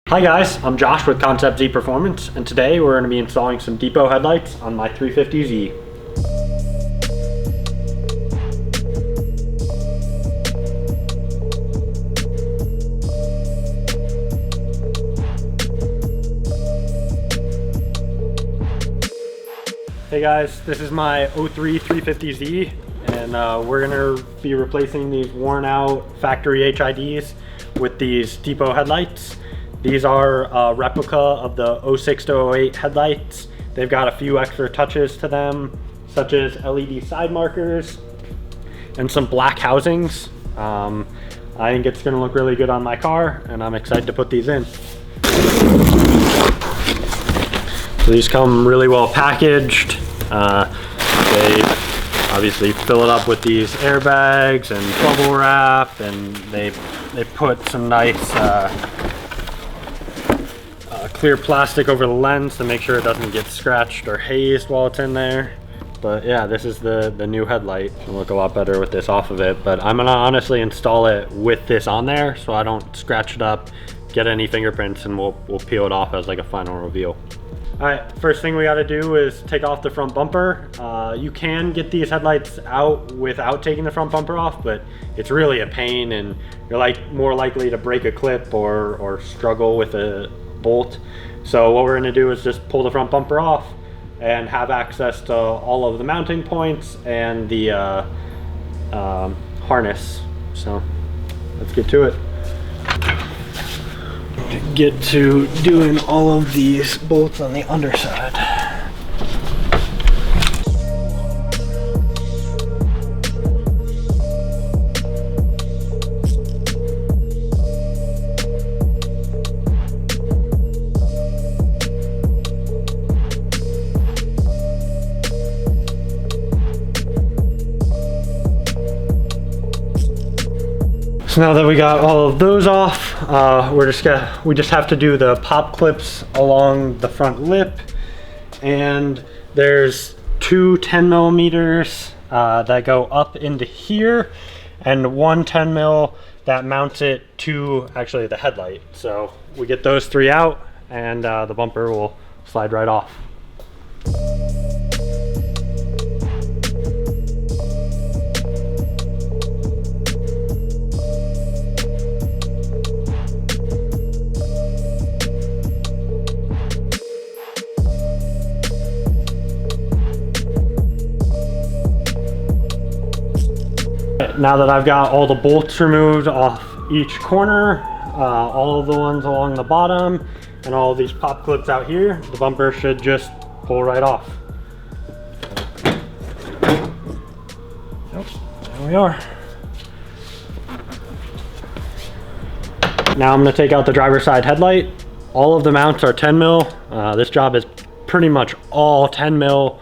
Hi guys, I'm Josh with Concept Z Performance, and today we're going to be installing some DEPO headlights on my 350Z. Hey guys, this is my 03 350Z, and we're going to be replacing these worn out factory HIDs with these DEPO headlights. These are a replica of the 06 to 08 headlights. They've got a few extra touches to them, such as LED side markers and some black housings. I think it's gonna look really good on my car, and I'm excited to put these in. So these come really well packaged. They obviously fill it up with these airbags and bubble wrap, and they put some nice clear plastic over the lens to make sure it doesn't get scratched or hazed while it's in there. But yeah, this is the new headlight. It'll look a lot better with this off of it, but I'm gonna honestly install it with this on there so I don't scratch it up, get any fingerprints, and we'll peel it off as like a final reveal. All right, first thing we got to do is take off the front bumper. You can get these headlights out without taking the front bumper off, but it's really a pain, and you're more likely to break a clip or struggle with a bolt. So what we're going to do is just pull the front bumper off and have access to all of the mounting points and the harness. So let's get to it. Get to doing all of these bolts on the underside. So now that we got all of those off, we just have to do the pop clips along the front lip, and there's two 10 millimeters that go up into here, and one 10 mil that mounts it to actually the headlight. So we get those three out, and the bumper will slide right off. Now that I've got all the bolts removed off each corner, all of the ones along the bottom, and all of these pop clips out here, the bumper should just pull right off. Yep, there we are. Now I'm going to take out the driver's side headlight. All of the mounts are 10 mil. This job is pretty much all 10 mil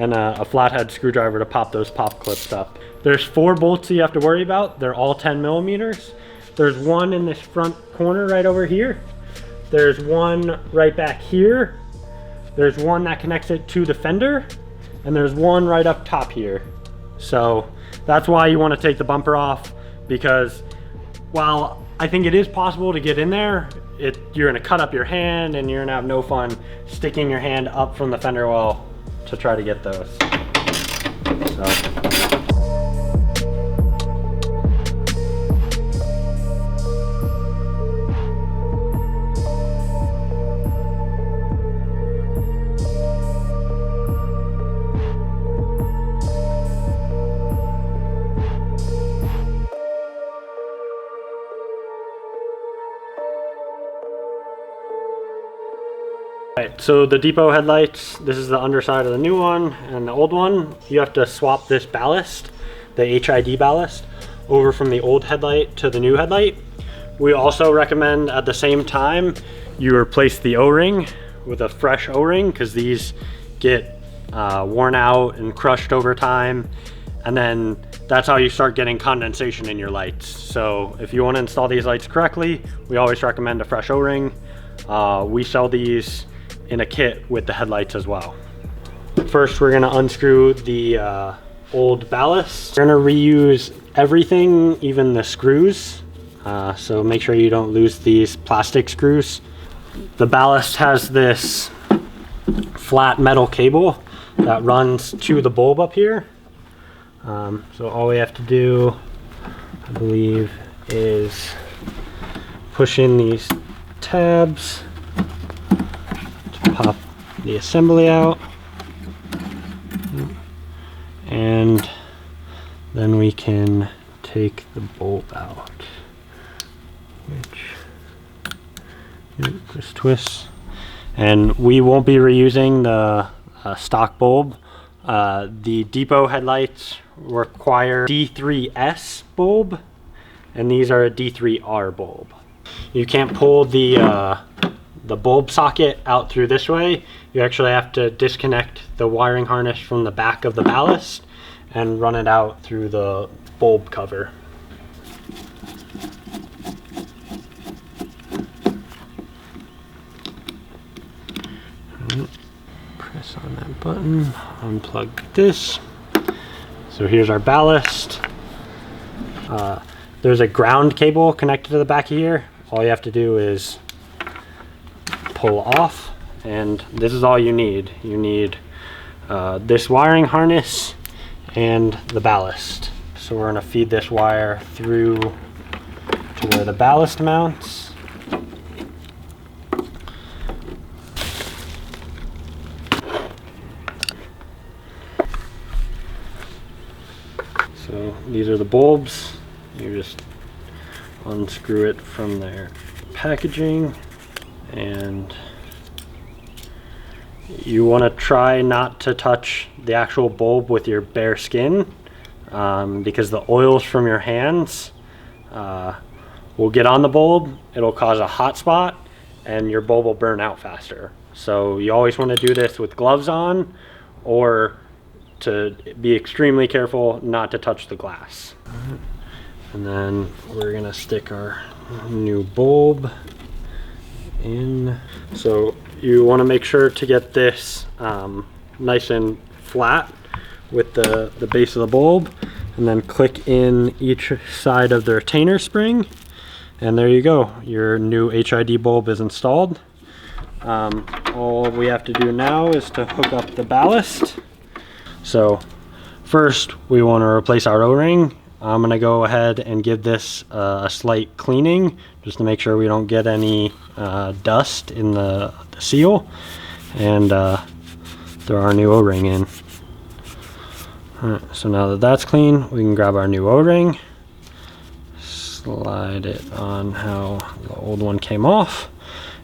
and a flathead screwdriver to pop those pop clips up. There's 4 bolts that you have to worry about. They're all 10 millimeters. There's one in this front corner right over here. There's one right back here. There's one that connects it to the fender, and there's one right up top here. So that's why you want to take the bumper off, because while I think it is possible to get in there, you're gonna cut up your hand, and you're gonna have no fun sticking your hand up from the fender well to try to get those. So. Alright, so the DEPO headlights, this is the underside of the new one, and the old one, you have to swap this ballast, the HID ballast, over from the old headlight to the new headlight. We also recommend at the same time you replace the O-ring with a fresh O-ring, because these get worn out and crushed over time, and then that's how you start getting condensation in your lights. So if you want to install these lights correctly, we always recommend a fresh O-ring. We sell these in a kit with the headlights as well. First, we're gonna unscrew the old ballast. We're gonna reuse everything, even the screws. So make sure you don't lose these plastic screws. The ballast has this flat metal cable that runs to the bulb up here. So all we have to do, I believe, is push in these tabs to pop the assembly out, and then we can take the bulb out, which just twists. And we won't be reusing the stock bulb. The DEPO headlights require D2S bulb, and these are a D2R bulb. You can't pull the bulb socket out through this way. You actually have to disconnect the wiring harness from the back of the ballast and run it out through the bulb cover. Press on that button, unplug this. So here's our ballast. There's a ground cable connected to the back of here. All you have to do is pull off, and this is all you need. You need this wiring harness and the ballast. So we're going to feed this wire through to where the ballast mounts. So these are the bulbs. You just unscrew it from their packaging, and you want to try not to touch the actual bulb with your bare skin, because the oils from your hands will get on the bulb. It'll cause a hot spot and your bulb will burn out faster. So you always want to do this with gloves on, or to be extremely careful not to touch the glass. And then we're gonna stick our new bulb in. So you want to make sure to get this nice and flat with the base of the bulb, and then click in each side of the retainer spring, and there you go, your new HID bulb is installed. All we have to do now is to hook up the ballast. So first we want to replace our O-ring. I'm going to go ahead and give this a slight cleaning just to make sure we don't get any dust in the seal, and throw our new O-ring in. Alright, so now that that's clean, we can grab our new O-ring, slide it on how the old one came off,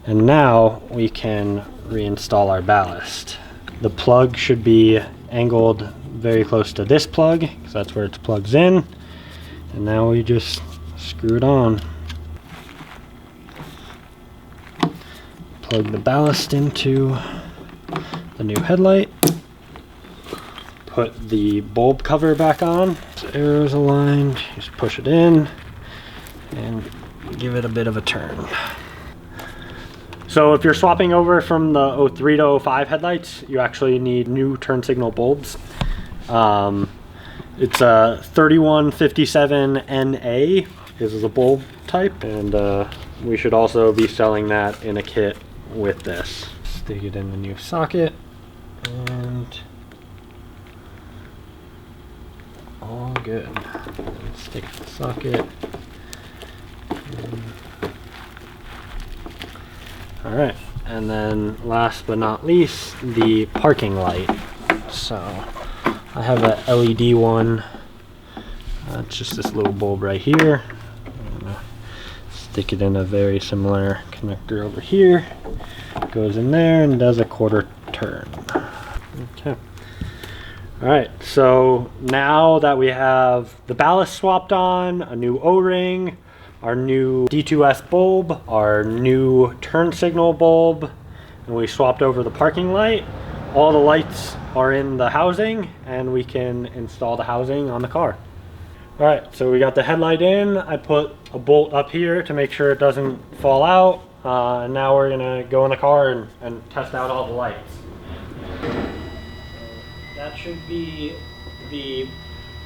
and now we can reinstall our ballast. The plug should be angled very close to this plug, because that's where it plugs in. And now we just screw it on. Plug the ballast into the new headlight. Put the bulb cover back on. The arrows aligned. Just push it in and give it a bit of a turn. So if you're swapping over from the 03 to 05 headlights, you actually need new turn signal bulbs. It's a 3157NA is the bulb type, and we should also be selling that in a kit with this. Stick it in the new socket, and all good. And stick the socket. All right, and then last but not least, the parking light. So I have a LED one. It's just this little bulb right here. I'm gonna stick it in a very similar connector over here. Goes in there and does a quarter turn. Okay. All right, so now that we have the ballast swapped on, a new O-ring, our new D2S bulb, our new turn signal bulb, and we swapped over the parking light, all the lights are in the housing, and we can install the housing on the car. All right, so we got the headlight in. I put a bolt up here to make sure it doesn't fall out. And now we're gonna go in the car and test out all the lights. That should be the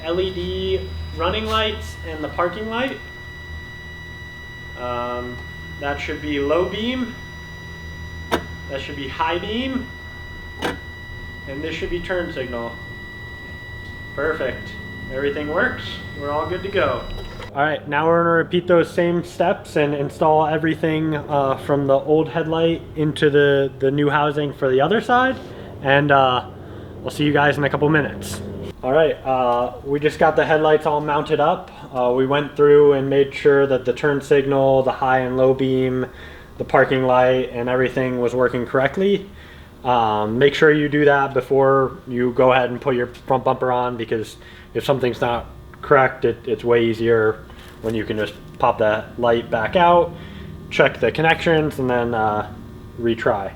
LED running lights and the parking light. That should be low beam. That should be high beam. And this should be turn signal. Perfect. Everything works. We're all good to go. All right, now we're gonna repeat those same steps and install everything from the old headlight into the new housing for the other side. And we'll see you guys in a couple minutes. All right, we just got the headlights all mounted up. We went through and made sure that the turn signal, the high and low beam, the parking light, and everything was working correctly. Make sure you do that before you go ahead and put your front bumper on, because if something's not correct, it's way easier when you can just pop that light back out, check the connections, and then retry.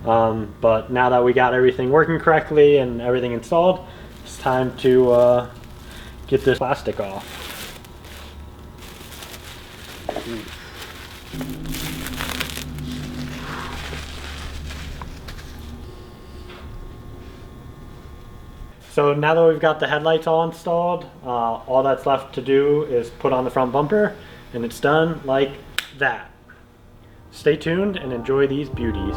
But now that we got everything working correctly and everything installed, it's time to get this plastic off. So now that we've got the headlights all installed, all that's left to do is put on the front bumper, and it's done like that. Stay tuned and enjoy these beauties.